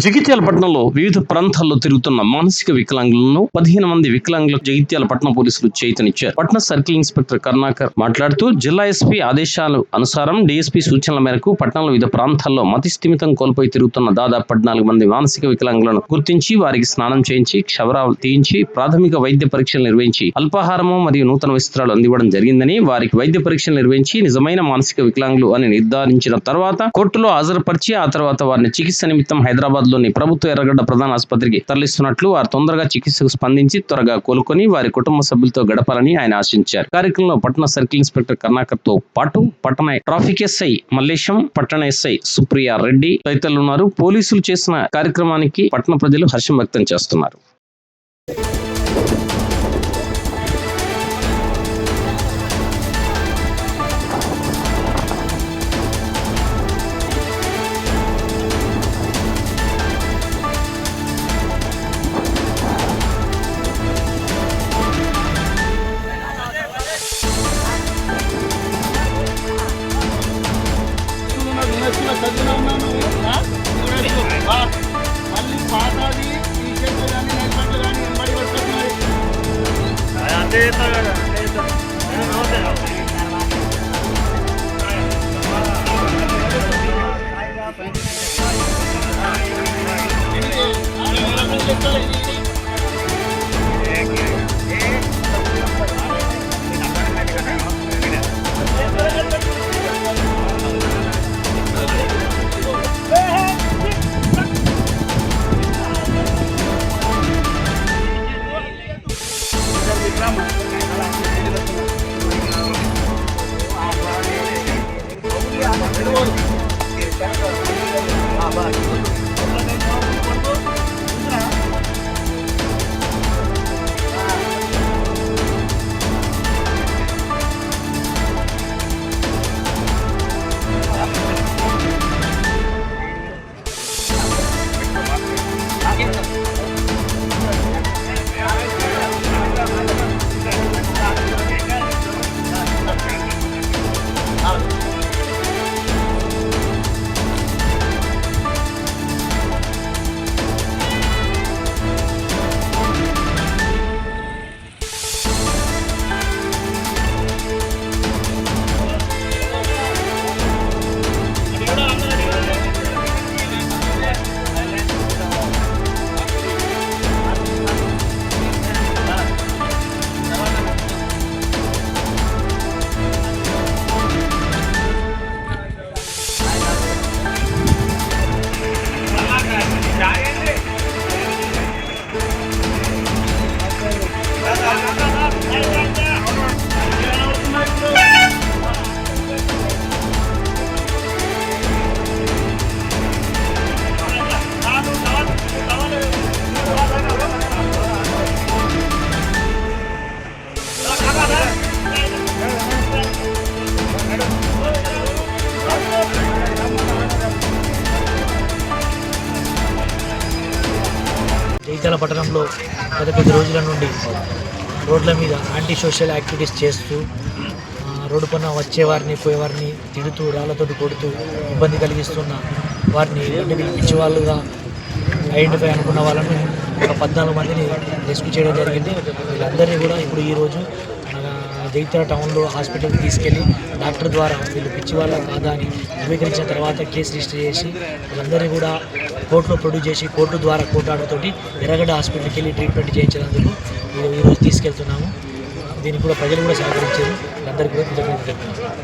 జగిత్యాల పట్టణంలో వివిధ ప్రాంతాల్లో తిరుగుతున్న మానసిక వికలాంగులను 15 మంది వికలాంగులకు జగిత్యాల పట్టణ పోలీసులు చేతనిచ్చారు. పట్టణ సర్కిల్ ఇన్స్పెక్టర్ కరుణాకర్ మాట్లాడుతూ జిల్లా ఎస్పీ ఆదేశాల అనుసారం డీఎస్పీ సూచనల మేరకు పట్టణంలో వివిధ ప్రాంతాల్లో మతి స్థిమితం కోల్పోయి తిరుగుతున్న దాదాపు 14 మంది మానసిక వికలాంగులను గుర్తించి వారికి స్నానం చేయించి క్షవరాలు తీయించి ప్రాథమిక వైద్య పరీక్షలు నిర్వహించి అల్పాహారము మరియు నూతన వస్త్రాలు అందివ్వడం జరిగిందని, వారికి వైద్య పరీక్షలు నిర్వహించి నిజమైన మానసిక వికలాంగులు అని నిర్ధారించిన తర్వాత కోర్టులో హాజరుపరిచి ఆ తర్వాత వారిని చికిత్స నిమిత్తం హైదరాబాద్ లోని ప్రభుత్వ ఎర్రగడ్డ ప్రధాన ఆసుపత్రికి తరలిస్తున్నట్లు, వారు తొందరగా చికిత్సకు స్పందించి త్వరగా కోలుకొని వారి కుటుంబ సభ్యులతో గడపాలని ఆయన ఆశించారు. కార్యక్రమంలో పట్టణ సర్కిల్ ఇన్స్పెక్టర్ కరుణాకర్ తో పాటు పట్టణ ట్రాఫిక్ ఎస్ఐ మల్లేశం, పట్టణ ఎస్ఐ సుప్రియా రెడ్డి తదితరులు ఉన్నారు. పోలీసులు చేసిన కార్యక్రమానికి పట్టణ ప్రజలు హర్షం వ్యక్తం చేస్తున్నారు. మళ్ళీ పాతది టీషర్ట్లు కానీ నెల్పట్లు కానీ వెంబడి పడుతుంది. అంతే చేస్తారు కదా, జగిత్యాల పట్టణంలో గత కొద్ది రోజుల నుండి రోడ్ల మీద యాంటీ సోషల్ యాక్టివిటీస్ చేస్తూ రోడ్డు పైన వచ్చేవారిని పోయేవారిని తిడుతూ రాళ్లతోటి కొడుతూ ఇబ్బంది కలిగిస్తున్న వారిని పిలిపించే వాళ్ళుగా ఐడెంటిఫై అనుకున్న వాళ్ళని ఒక 14 మందిని రెస్క్యూ చేయడం జరిగింది. వీళ్ళందరినీ కూడా ఇప్పుడు ఈరోజు జగిత్యాల టౌన్లో హాస్పిటల్కి తీసుకెళ్ళి డాక్టర్ ద్వారా వీళ్ళు పిచ్చి వాళ్ళ కాదా అని ధృవీకరించిన తర్వాత కేసు రిజిస్టర్ చేసి వీళ్ళందరినీ కూడా కోర్టులో ప్రొడ్యూస్ చేసి కోర్టు ద్వారా కోర్టు ఆర్డర్తోటి ఎర్రగడ్డ హాస్పిటల్కి వెళ్ళి ట్రీట్మెంట్ చేయించేందుకు ఈరోజు తీసుకెళ్తున్నాము. దీనికి కూడా ప్రజలు కూడా సహకరించారు. వీళ్ళందరికీ కూడా కృతజ్ఞతలు.